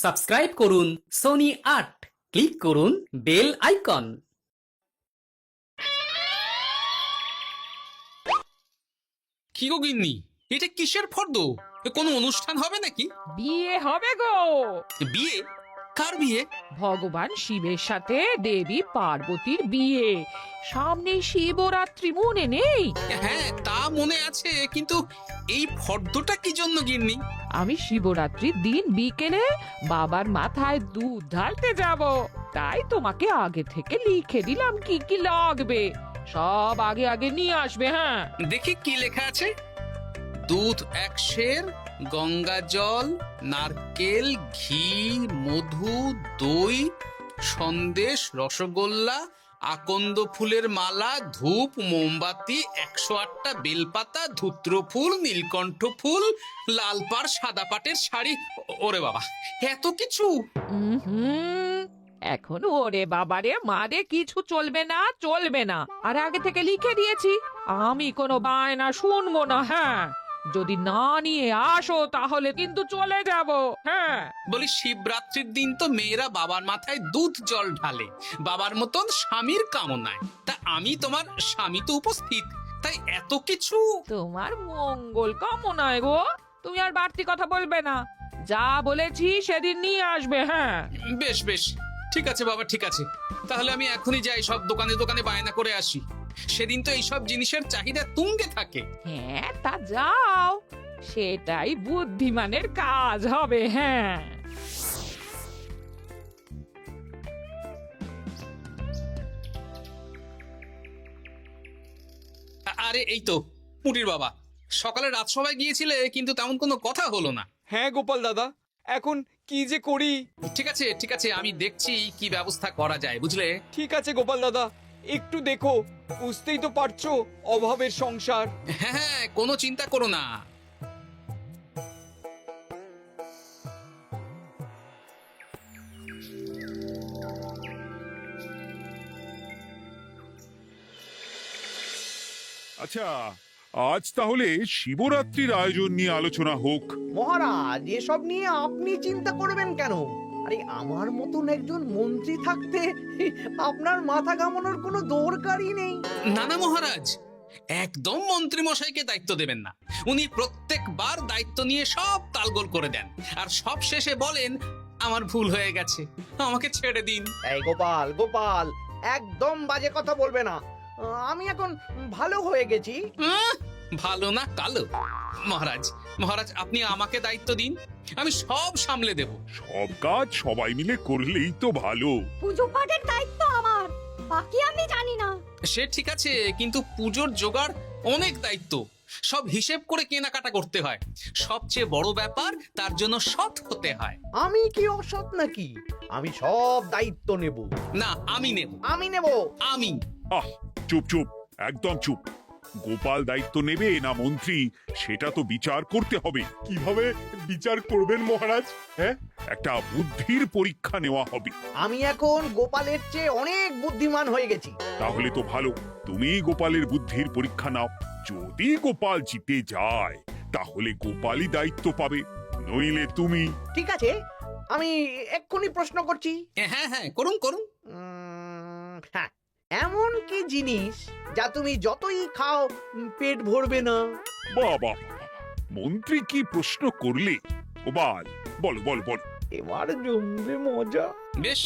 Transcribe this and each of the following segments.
Subscribe করুন Sony ৮, click করুন bell icon. কি গো গিন্নি, এটা কিসের ফর্দ? কোনো অনুষ্ঠান হবে নাকি? বিয়ে হবে গো। বিয়ে? কার বিয়ে? ভগবান শিবের সাথে দেবী পার্বতীর বিয়ে। সামনে শিবরাত্রি, মনে নেই? হ্যাঁ, তা মনে আছে, কিন্তু এই ফর্দটা কি জন্য গিন্নি? আমি শিবরাত্রির দিন বিকেলে বাবার মাথায় দুধ ঢালতে যাব, তাই তোমাকে আগে থেকে লিখে দিলাম কি কি লাগবে। সব আগে আগে নিয়ে আসবে। হ্যাঁ, দেখি কি লেখা আছে। দুধ ১ সের, গঙ্গা জল, নারকেল, ঘি, মধু, দই, সন্দেশ, রসগোল্লা, আকন্দ ফুলের মালা, ধূপ, মোমবাতি, ১০৮টা বেলপাতা, ধূত্র ফুল, নীলকণ্ঠ ফুল, লাল পাড় সাদা পাটের শাড়ি। ওরে বাবা, এত কিছু! হুম, এখন ওরে বাবারে মারে কিছু চলবে না, চলবে না। আর আগে থেকে লিখে দিয়েছি, আমি কোনো বায়না শুনবো না। হ্যাঁ, যদি না নিয়ে আসো তাহলে কিন্তু চলে যাব। হ্যাঁ, বলি, শিবরাত্রির দিন তো মেয়েরা বাবার মাথায় দুধ জল ঢালে বাবার মতন স্বামীর কামনায়। তা আমি তোমার স্বামী তো উপস্থিত, তাই এত কিছু। তোমার মঙ্গল কামনায় গো। তুমি আর বাড়তি কথা বলবে না, যা বলেছি সেদিন নিয়ে আসবে। হ্যাঁ, বেশ বেশ, ঠিক আছে বাবা, ঠিক আছে। তাহলে আমি এখনই যাই, সব দোকানে দোকানে বায়না করে আসি। সেদিন তো এইসব জিনিসের চাহিদা তুঙ্গে থাকে। হ্যাঁ, তা যাও, সেটাই বুদ্ধিমানের কাজ হবে। হ্যাঁ, আরে এই তো পুটির বাবা, সকালে রাজসভায় গিয়েছিলে কিন্তু তেমন কোনো কথা হলো না। হ্যাঁ গোপাল দাদা, এখন কি যে করি। ঠিক আছে ঠিক আছে, আমি দেখছি কি ব্যবস্থা করা যায়, বুঝলে। ঠিক আছে গোপাল দাদা, একটু দেখো, বুঝতেই তো পারছো অভাবের সংসার। হ্যাঁ হ্যাঁ, কোনো চিন্তা করো না। আচ্ছা, আজ তাহলে শিবরাত্রির আয়োজন নিয়ে আলোচনা হোক। মহারাজ, এসব নিয়ে আপনি চিন্তা করবেন কেন? আরে আমার মতন একজন মন্ত্রী থাকতে আপনার মাথা ঘামানোর কোনো দরকারই নেই। না না মহারাজ, একদম মন্ত্রী মশাইকে দায়িত্ব দেবেন না। উনি প্রত্যেকবার দায়িত্ব নিয়ে সব তালগোল করে দেন, আর সব শেষে বলেন আমার ভুল হয়ে গেছে, আমাকে ছেড়ে দিন। এই গোপাল গোপাল, একদম বাজে কথা বলবে না। আমি এখন ভালো হয়ে গেছি। ভালো না কালো? মহারাজ মহারাজ, আপনি আমাকে দায়িত্ব দিন, আমি সব সামলে দেব। সব কাজ সবাই মিলে করলেই তো ভালো। পুজো পাঠের দায়িত্ব আমার, বাকি আমি জানি না। সে ঠিক আছে, কিন্তু পুজোর জোগাড় অনেক দায়িত্ব, সব হিসেব করে কেনাকাটা করতে হয়। সবচেয়ে বড় ব্যাপার, তার জন্য সৎ হতে হয়। আমি কি অসৎ নাকি? আমি সব দায়িত্ব নেব। না, আমি নেব। আমি নেব। আমি। আহ, চুপ চুপ, একদম চুপ। গোপাল দায়িত্ব নেবে না মন্ত্রী, সেটা তো বিচার করতে হবে। কিভাবে বিচার করবেন মহারাজ? হ্যাঁ, একটা বুদ্ধির পরীক্ষা নেওয়া হবে। আমি এখন গোপালের চেয়ে অনেক বুদ্ধিমান হয়ে গেছি। তাহলে তো ভালো, তুমি গোপালের বুদ্ধির পরীক্ষা নাও। যদি গোপাল জিতে যায় তাহলে গোপালই দায়িত্ব পাবে, নইলে তুমি। ঠিক আছে, আমি এক্ষুনি প্রশ্ন করছি। হ্যাঁ হ্যাঁ, করুন করুন। হ্যাঁ, এমন কি জিনিস যা তুমি যতই খাও পেট ভরবে না? বাবা, মন্ত্রী কি প্রশ্ন করলে! গোপাল, বলো বলো বলো। এবার জমবে মজা। বেশ,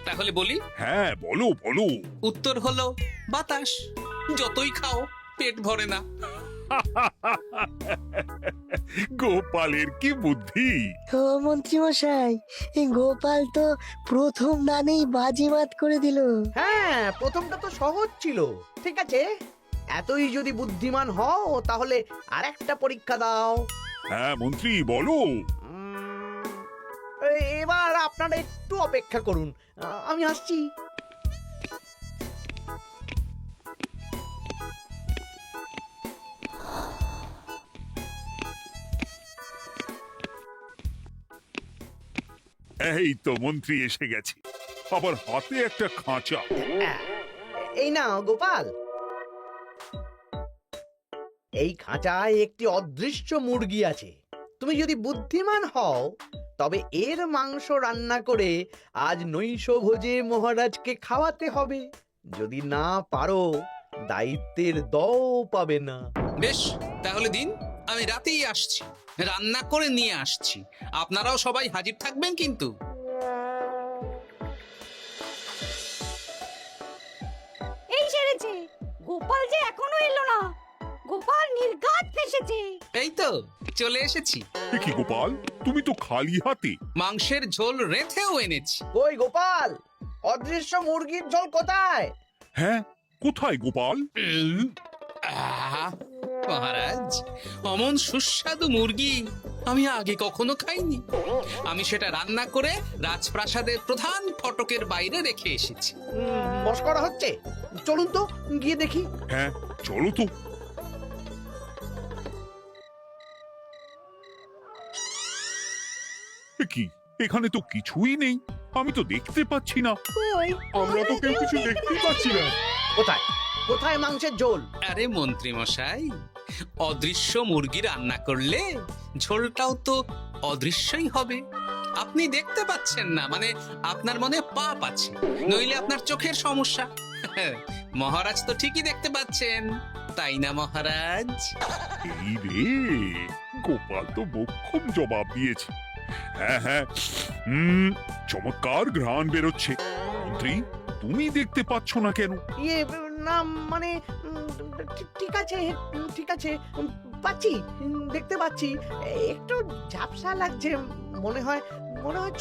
তাহলে বলি। হ্যাঁ, বলো বলো। উত্তর হলো বাতাস। যতই খাও পেট ভরে না। গোপালের কি বুদ্ধি! ও মন্ত্রী মশাই, এই গোপাল তো প্রথম দানেই বাজিমাত করে দিল। হ্যাঁ, প্রথমটা তো সহজ ছিল। ঠিক আছে, এতই যদি বুদ্ধিমান হও তাহলে আরেকটা পরীক্ষা দাও। হ্যাঁ মন্ত্রী, বলো। এবার আপনারা একটু অপেক্ষা করুন, আমি আসছি। এই তো মন্ত্রী এসে গেছে, আবার হাতে একটা খাঁচা। এই নাও গোপাল, এই খাঁচায় একটি অদৃশ্য মুরগি আছে। তুমি যদি বুদ্ধিমান হও তবে এর মাংস রান্না করে আজ নৈশভোজে মহারাজকে খাওয়াতে হবে। যদি না পারো দায়িত্বের দও পাবে না। বেশ, তাহলে দিন, আমি রাতেই আসছি, রান্না করে নিয়ে আসছি। আপনারাও সবাই হাজির থাকবেন কিন্তু। এই সেরেছে, গোপাল যে এখনো এলো না। গোপাল নির্ঘাত ফেসেছে। এই তো চলে এসেছি। এ কি গোপাল, তুমি তো খালি হাতে। মাংসের ঝোল রেঁধেও এনেছি। কই গোপাল, অদৃশ্য মুরগির ঝোল কোথায়? হ্যাঁ, কোথায় গোপাল? আহ, মহারাজ, অমন সুস্বাদু মুরগি আমি আগে কখনো খাইনি। আমি সেটা রান্না করে রাজপ্রাসাদের প্রধান ফটকের বাইরে রেখে এসেছি। মস্করা হচ্ছে? চলুন তো গিয়ে দেখি। হ্যাঁ, চলো তো। এ কি, এখানে তো কিছুই নেই, আমি তো দেখতে পাচ্ছি না। আমরা তো কেউ কিছু দেখতেই পাচ্ছি না। কোথায় কোথায় মাংসের ঝোল? আরে মন্ত্রী মশাই, অদৃশ্য মুরগি রান্না করলে ঝোলটাও তো অদৃশ্যই হবে। আপনি দেখতে পাচ্ছেন না, মানে আপনার মনে পাপ আছে, নইলে আপনার চোখের সমস্যা। মহারাজ তো ঠিকই দেখতে পাচ্ছেন, তাই না মহারাজ? এই রে, গোপাল তো মোক্ষম জবাব দিয়েছে। হ্যাঁ হ্যাঁ, চমৎকার ঘ্রাণ বেরোচ্ছে। মন্ত্রী, তুমি দেখতে পাচ্ছ না কেন? ইয়ে না মানে ঠিক আছে ঠিক আছে, পাচ্ছি, দেখতে পাচ্ছি। একটু ঝাপসা লাগছে, মনে হয়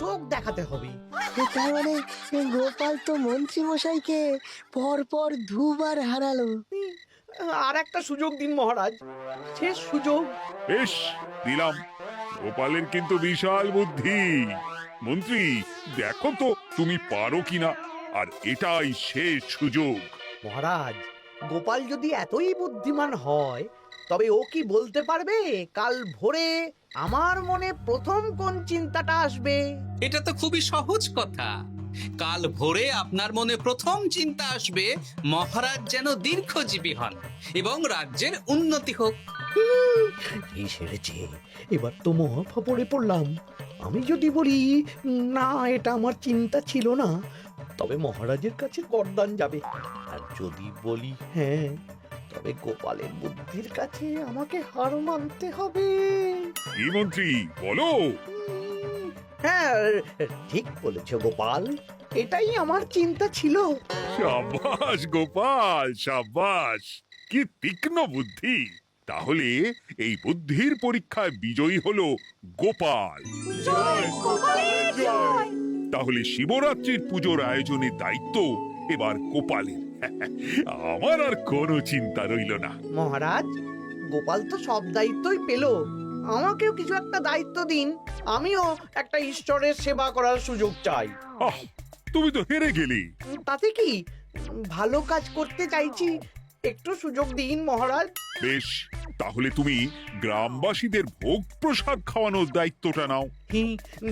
চোখ দেখাতে হবে। তার মানে গোপাল তো মন্ত্রী মশাইকে পর পর দুবার হারালো। আর একটা সুযোগ দিন মহারাজ, শেষ সুযোগ। বেশ, দিলাম। গোপালের কিন্তু বিশাল বুদ্ধি। মন্ত্রী, দেখো তো তুমি পারো কিনা, আর এটাই শেষ সুযোগ। মহারাজ, গোপাল যদি এতই বুদ্ধিমান হয় তবে ও কি বলতে পারবে কাল ভোরে আমার মনে প্রথম কোন চিন্তাটা আসবে? এটা তো খুবই সহজ কথা। কাল ভোরে আপনার মনে প্রথম চিন্তা আসবে মহারাজ যেন দীর্ঘজীবী হন এবং রাজ্যের উন্নতি হোক। এই সেরেছে, এবার তো মহা ফাপড়ে পড়লাম। আমি যদি বলি না, এটা আমার চিন্তা ছিল না, তবে মহারাজের কাছে গর্দান যাবে। আর যদি বলি হ্যাঁ, তবে গোপালের বুদ্ধির কাছে আমাকে হার মানতে হবে। এই মন্ত্রী, বলো। হ্যাঁ, ঠিক বলেছ গোপাল, এটাই আমার চিন্তা ছিল। সাবাস গোপাল, সাবাস, কি তীক্ষ্ণ বুদ্ধি। তাহলে এই বুদ্ধির পরীক্ষায় বিজয়ী হলো গোপাল। জয় গোপালের জয়। তাহলে শিবরাত্রির পুজোর আয়োজনের দায়িত্ব এবার গোপালের। আমার আর কোনো চিন্তা রইল না। মহারাজ, গোপাল তো সব দায়িত্বই পেল, আমাকেও কিছু একটা দায়িত্ব দিন। আমিও একটা ঈশ্বরের সেবা করার সুযোগ চাই। আহ, তুমি তো হেরে গেলে। তাতে কি, ভালো কাজ করতে চাইছি, একটু সুযোগ দিন মহারাজ। বেশ, তাহলে তুমি গ্রামবাসীদের ভোগ প্রসাদ খাওয়ানোর দায়িত্বটা নাও।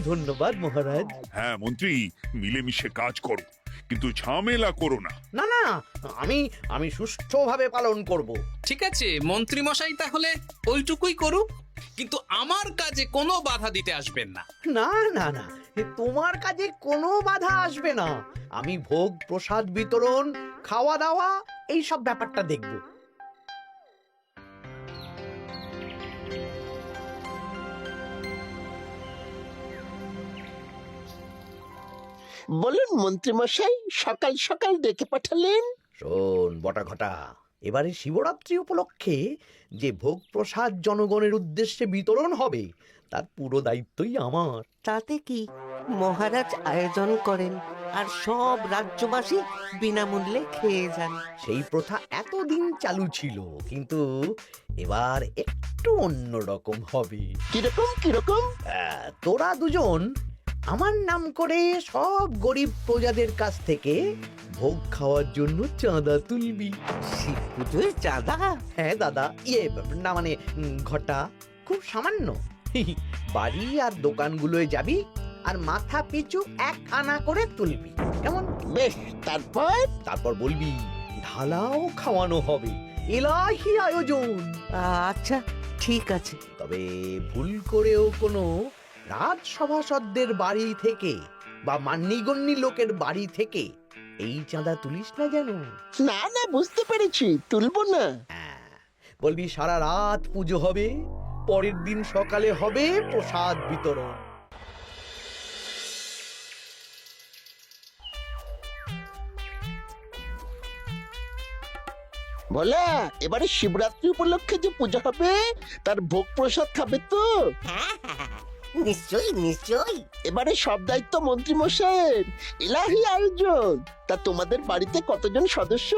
ধন্যবাদ মহারাজ। হ্যাঁ মন্ত্রী, মিলেমিশে কাজ করো, কিন্তু ঝামেলা করো না। না না, আমি সুষ্ঠুভাবে পালন করব। ঠিক আছে মন্ত্রী মশাই, তাহলে ওইটুকুই করুক, কিন্তু আমার কাজে কোনো বাধা দিতে আসবেন না। না না না, তোমার কাজে কোনো বাধা আসবে না। আমি ভোগ প্রসাদ বিতরণ, খাওয়া দাওয়া, এই সব ব্যাপারটা দেখব। বলুন মন্ত্রীমশাই, সকাল সকাল ডেকে পাঠালেন? শোন বটা ঘটা, এবারে শিবরাত্রি উপলক্ষে যে ভোগ প্রসাদ জনগণের উদ্দেশ্যে বিতরণ হবে তার পুরো দায়িত্বই আমার। তাতে কি, মহারাজ আয়োজন করেন আর সব রাজ্যবাসী বিনামূল্যে খেয়ে যান। সেই প্রথা এতদিন চালু ছিল, কিন্তু এবার একটু অন্যরকম হবে। কিরকম কিরকম? তোরা দুজন আমার নাম করে সব গরিব প্রজাদের কাছ থেকে ভোগ খাওয়ার জন্য চাঁদা তুলবি। শিব পুজোয় চাঁদা? হ্যাঁ দাদা, না মানে ঘটা, খুব সামান্য। বাড়ি আর দোকানগুলোয় যাবি আর মাথা পিছু 1 আনা করে তুলবি, কেমন? বেশ, তারপর বলবি ঢালাও খাওয়ানো হবে, এলাহি আয়োজন। আচ্ছা ঠিক আছে। তবে ভুল করেও কোনো রাজসভাসদদের বাড়ি থেকে বা মান্যিগণ্যি লোকের বাড়ি থেকে এই চাঁদা তুলিস না যেন। না না, বুঝতে পেরেছি, তুলবো না। হ্যাঁ, বলবি সারা রাত পুজো হবে, পরের দিন সকালে হবে প্রসাদ বিতরণ। বলা, এবারে শিবরাত্রি উপলক্ষে যে পূজা হবে তার ভোগ প্রসাদ খাবে তো? নিশ্চয়ই নিশ্চয়ই। এবারে সব দায়িত্ব মন্ত্রী মশাইয়ের, এলাহি আয়োজন। তা তোমাদের বাড়িতে কতজন সদস্য?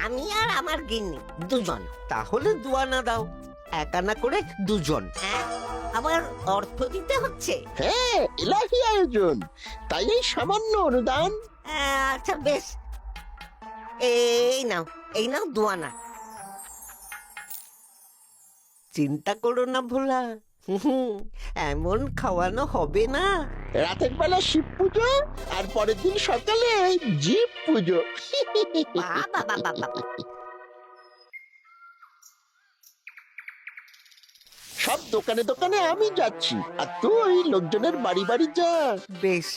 আমি আর আমার গিন্নি দুজন। তাহলে দুয়ানা দাও, এক আনা করে দুজন। আবার অর্থ দিতে হচ্ছে? হ্যাঁ, এলাহি আয়োজন, তাই এই সামান্য অনুদান। আচ্ছা বেশ, এই নাও দুয়ানা। চিন্তা করো না ভোলা, এমন খাওয়ানো হবে না। রাতের বেলা শিব পুজো আর পরের দিন সকালে জীব পুজো। সব দোকানে দোকানে আমি যাচ্ছি, আর তুই লোকজনের বাড়ি বাড়ি যা। বেশ।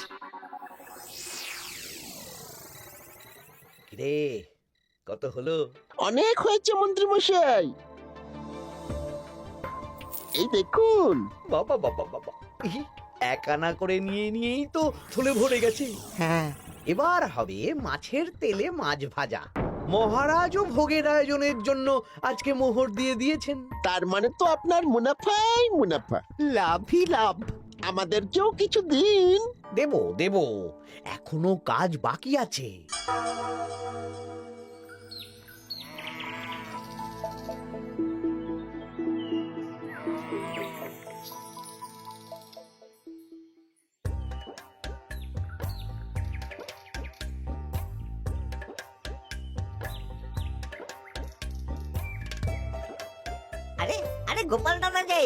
রে, কত হলো? অনেক হয়েছে মন্ত্রী মশাই, এই দেখুন। বাবা বাবা বাবা, এক আনা করে নিয়েই তো থলে ভরে গেছে। হ্যাঁ, এবার হবে মাছের তেলে মাছ ভাজা। মহারাজও ভোগের আয়োজনের জন্য আজকে মোহর দিয়ে দিয়েছেন। তার মানে তো আপনার মুনাফাই মুনাফা, লাভই লাভ। আমাদেরকেও কিছু দিন। দেব দেব, এখনো কাজ বাকি আছে। আরে আরে গোপাল দাদা যে,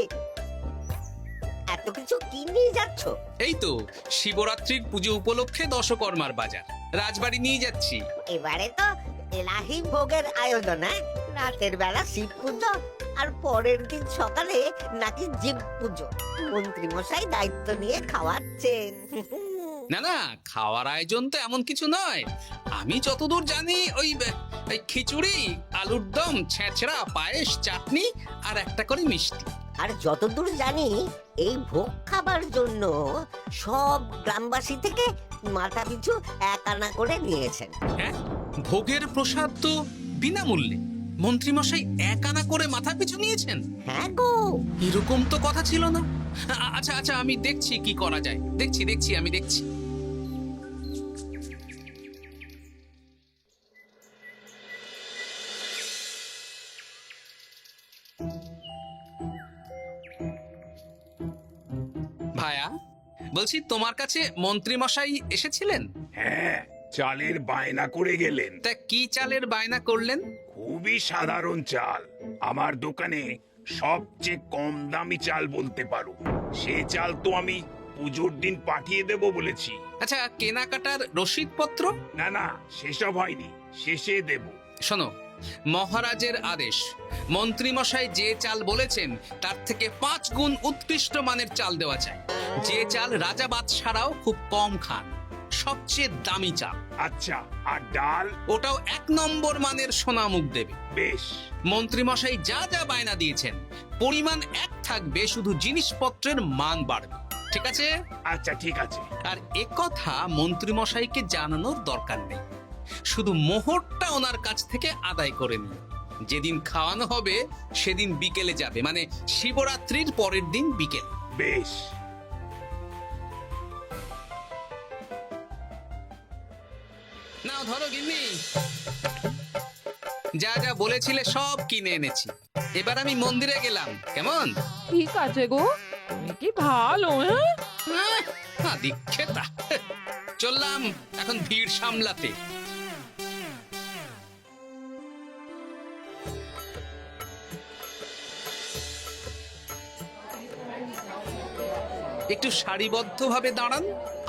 এত কিছু কি নিয়ে যাচ্ছ? এই তো শিবরাত্রির পুজো উপলক্ষে দশকর্মার বাজার রাজবাড়ি নিয়ে যাচ্ছি। এবারে তো এলাহি ভোগের আয়োজন। রাতের বেলা শিব পুজো আর পরের দিন সকালে নাকি জীব পুজো। মন্ত্রী মশাই দায়িত্ব নিয়ে খাওয়াচ্ছেন। না না, খাওয়ার আয়োজন তো এমন কিছু নয়। আমি যতদূর জানি ওই খিচুড়ি, আলুর দম, ছেঁচড়া, পায়েস, চাটনি আর একটা করে মিষ্টি। আর যতদূর জানি এই ভোগ খাবার জন্য সব গ্রামবাসী থেকে মাথা পিছু এক আনা করে নিয়েছেন। হ্যাঁ, ভোগের প্রসাদ তো বিনামূল্যে। মন্ত্রীমশাই এক আনা করে মাথা পিছু নিয়েছেন? হ্যাঁ গো, এরকম তো কথা ছিল না। আচ্ছা আচ্ছা, আমি দেখছি কি করা যায়। আমি দেখছি। ভায়া, বলছি তোমার কাছে মন্ত্রী মশাই এসেছিলেন? হ্যাঁ, চালের বায়না করে গেলেন। তা কি চালের বায়না করলেন? খুবই সাধারণ চাল, আমার দোকানে সবচেয়ে কম দামি চাল বলতে পারো। সে চাল তো আমি পুজোর দিন পাঠিয়ে দেব বলেছি। আচ্ছা, কেনাকাটার রসিদপত্র? না না, সেসব হয়নি, শেষে দেব। শোনো, মহারাজের আদেশ, মন্ত্রীমশাই যে চাল বলেছেন তার থেকে 5 গুণ উৎকৃষ্ট মানের চাল দেওয়া চাই। যে চাল রাজা বাদশারাও খুব কম খান, সবচেয়ে দামি চাল। আচ্ছা, আর ডাল? ওটাও 1 নম্বর মানের সোনামুখ দেবে। বেশ। মন্ত্রীমশাই যা যা বায়না দিয়েছেন পরিমাণ এক থাকবে, শুধু জিনিসপত্রের মান বাড়বে। ঠিক আছে? আচ্ছা ঠিক আছে। আর একথা মন্ত্রীমশাইকে জানানোর দরকার নেই, শুধু মোহরটা ওনার কাছ থেকে আদায় করে নিন। যেদিন খাওয়ানো হবে সেদিন বিকেলে যাবে, মানে শিবরাত্রির পরের দিন বিকেল। বেশ। নাও ধরো গিন্নি, যা যা বলেছিলে সব কিনে এনেছি। এবার আমি মন্দিরে গেলাম, কেমন? ঠিক আছে গো, তুমি কি ভালো। দীক্ষেতা, চললাম এখন ভিড় সামলাতে। একটু সারিবদ্ধভাবে দাঁড়ান,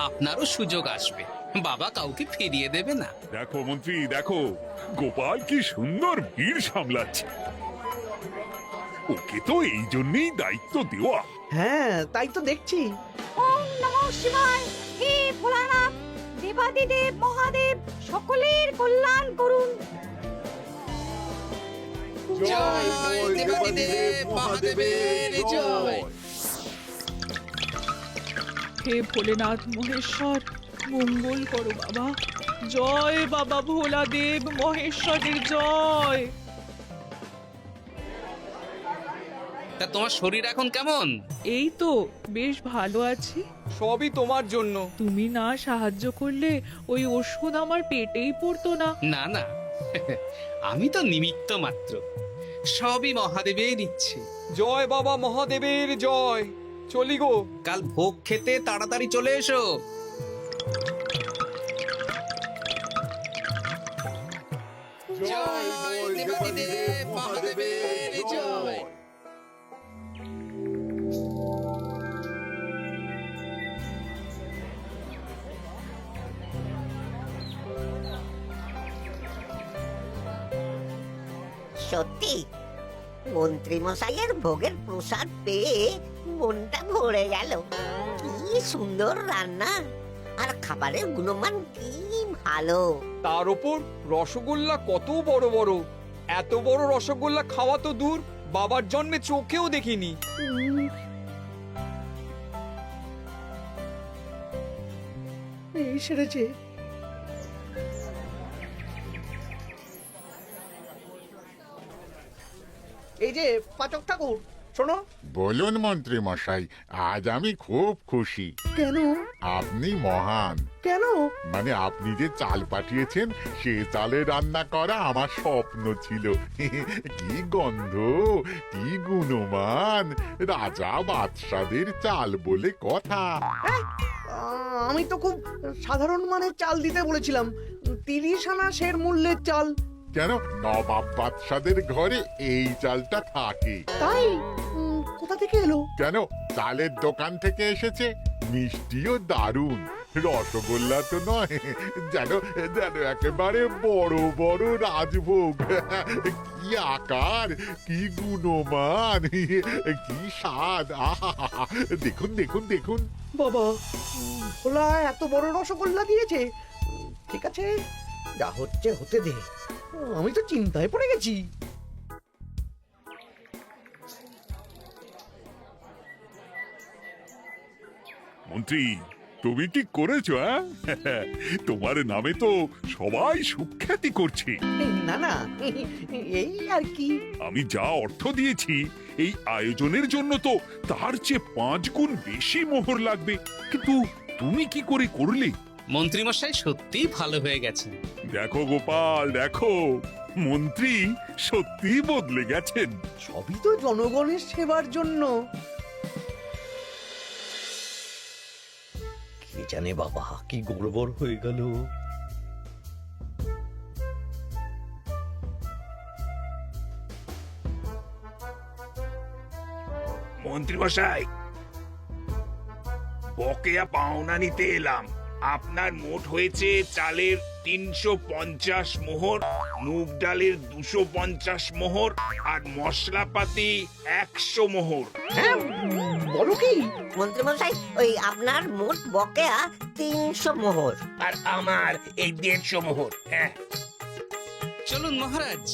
আপনারও সুযোগ আসবে। বাবা কাউকে ফিরিয়ে দেবে না। দেখো মন্ত্রী, দেখো গোপাল কি সুন্দর ভিড় সামলাচ্ছে। ওকে তো এই জন্যই দায়িত্ব দেওয়া। হ্যাঁ তাই তো দেখছি। ওম নমঃ শিবায়। হে ভোলানাথ, দেবাদিদেব মহাদেব সকলের কল্যাণ করুন। জয় দেবাদিদেব মহাদেবের জয়। হে ভোলেনাথ মহেশ্বর, মঙ্গল করো বাবা। জয় বাবা ভোলাদেব মহেশ্বরের জয়। তা তোমার শরীর এখন কেমন? এই তো বেশ ভালো আছি। সবই তোমার জন্য। তুমি না সাহায্য করলে ওই ওষুধ আমার পেটেই পড়তো না। না না, আমি তো নিমিত্ত মাত্র, সবই মহাদেবের ইচ্ছে। জয় বাবা মহাদেবের জয়। চলি গো। কাল ভোগ খেতে তাড়াতাড়ি চলে এসো। জয় দেবাদিদেব মহাদেবের জয়। সত্যি মন্ত্রী মশাইয়ের ভোগের প্রসাদ পেয়ে মনটা ভরে গেল। কি সুন্দর রান্না, আর খাবারের গুণমান কি ভালো। তার উপর রসগোল্লা কত বড় বড়। এত বড় রসগোল্লা খাওয়া তো দূর, বাবার জন্মে চোখেও দেখিনি। এই সেরেছে। এই যে পাচক ঠাকুর, শোনো। বলুন মন্ত্রী মশাই, আজ আমি খুব খুশি। কেন? আপনি মহান। কেন? মানে আপনি যে চাল পাঠিয়েছেন সে চালে রান্না করা আমার স্বপ্ন ছিল। কি গন্ধ, কি গুণমান, রাজা বাদশাদের চাল বলে কথা। আমি তো খুব সাধারণ মানের চাল দিতে বলেছিলাম, 30 আনা সের মূল্যের চাল। কেন, নবাব বাদশাদের ঘরে এই চালটা থাকে। তাই? কোথা থেকে এলো? কেন, চালের দোকান থেকে এসেছে। মিষ্টিও দারুণ, রসগোল্লা তো নয়, যেন যেন একেবারে বড় বড় রাজভোগ। কি আকার, কি গুণমান, কি স্বাদ। আহা, দেখুন দেখুন দেখুন। বাবা, ভোলা এত বড় রসগোল্লা দিয়েছে। ঠিক আছে, যা হচ্ছে হতে দে। আমি তো চিন্তায় পড়ে গেছি। মন্ত্রী, তুমি কি করেছো? তোমার নামে তো সবাই সুখ্যাতি করছে। না না, এই আর কি। আমি যা অর্থ দিয়েছি এই আয়োজনের জন্য তো তার চেয়ে 5 গুণ বেশি মোহর লাগবে, কিন্তু তুমি কি করে করলে? মন্ত্রীমশাই সত্যি ভালো হয়ে গেছে। দেখো গোপাল, দেখো মন্ত্রী সত্যি বদলে গেছেন। সবই তো জনগণের সেবার জন্য। কে জানে বাবা, কি গড়বড় হয়ে গেল। মন্ত্রী মশাই, বকেয়া পাওনা নিতে এলাম। আপনার মোট হয়েছে চালের 350 মোহর, মুগ ডালের 250 মোহর, আর মশলাপাতি 100 মোহর। হ্যাঁ, বলো কি? মন্ত্রী মশাই, ওই আপনার মোট বকেয়া 300 মোহর। আর আমার এই 150 মোহর। হ্যাঁ, চলুন মহারাজ,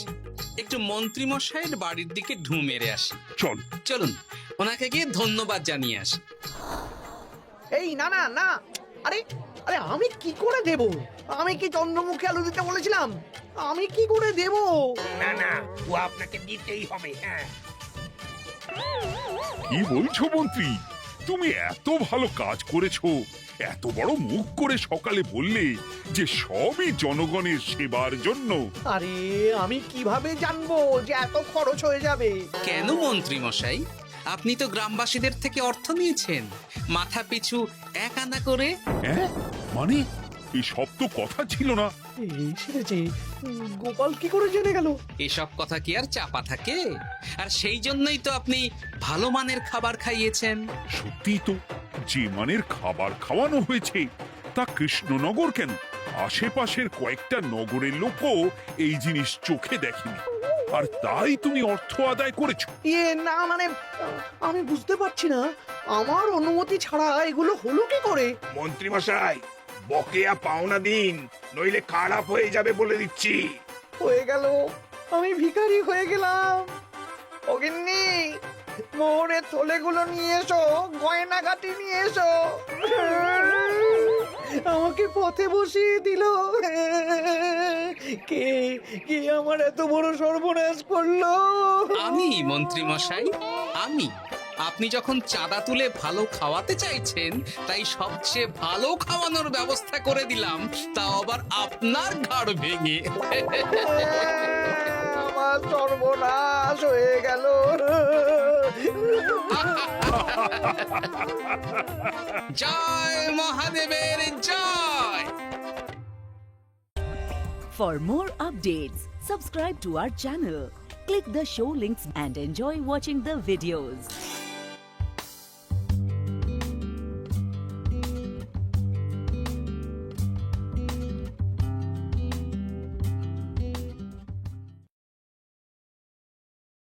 একটু মন্ত্রীমশাইয়ের বাড়ির দিকে ঢু মেরে আসি। চল। চলুন, ওনাকে গিয়ে ধন্যবাদ জানিয়ে আসি। এই না না না, আরে আরে আমি কি করে দেব? আমি কি চন্দ্রমুখী আলু দিতে বলেছিলাম? আমি কি করে দেব? না না, ও আপনাকে দিতেই হবে। হ্যাঁ, কি বলছো মন্ত্রী? তুমি এত ভালো কাজ করেছো, এত বড় মুখ করে সকালে বললে যে সবই জনগণের সেবার জন্য। আরে আমি কিভাবে জানবো যে এত খরচ হয়ে যাবে? কেন মন্ত্রীমশাই, আপনি তো গ্রামবাসীদের থেকে অর্থ নিয়েছেন, মাথা পিছু 1 আনা করে। হ্যাঁ, মানে এই সব তো কথা ছিল না। এই সেরেছে, গোপাল কি করে জেনে গেল? এসব কথা কি আর চাপা থাকে? আর সেই জন্যই তো আপনি ভালো মানের খাবার খাইয়েছেন। সত্যি তো, যে মানের খাবার খাওয়ানো হয়েছে তা কৃষ্ণনগর কেন, আশেপাশের কয়েকটা নগরের লোকও এই জিনিস চোখে দেখেনি। আর তাই তুমি অর্থ আদায় করেছো। ইয়ে না মানে আমি বুঝতে পারছি না আমার অনুমতি ছাড়া এগুলো হলো কি করে? মন্ত্রী মশাই বকেয়া পাওনা দিন, নইলে খারাপ হয়ে যাবে বলে দিচ্ছি। হয়ে গেল, আমি ভিখারি হয়ে গেলাম। অগিন্নি, মোহরের থলেগুলো নিয়ে এসো, গয়নাগাটি নিয়ে এসো। আমাকে পথে বসিয়ে দিল। কে কে আমার এত বড় সর্বনাশ করলো? আমি মন্ত্রী মশাই, আমি। আপনি যখন চাঁদা তুলে ভালো খাওয়াতে চাইছেন, তাই সবচেয়ে ভালো খাওয়ানোর ব্যবস্থা করে দিলাম, তাও আবার আপনার ঘাড় ভেঙে। আমার সর্বনাশ হয়ে গেল। জয় মহাদেবের জয়। For more updates, subscribe to our channel, click the show links and enjoy watching the videos.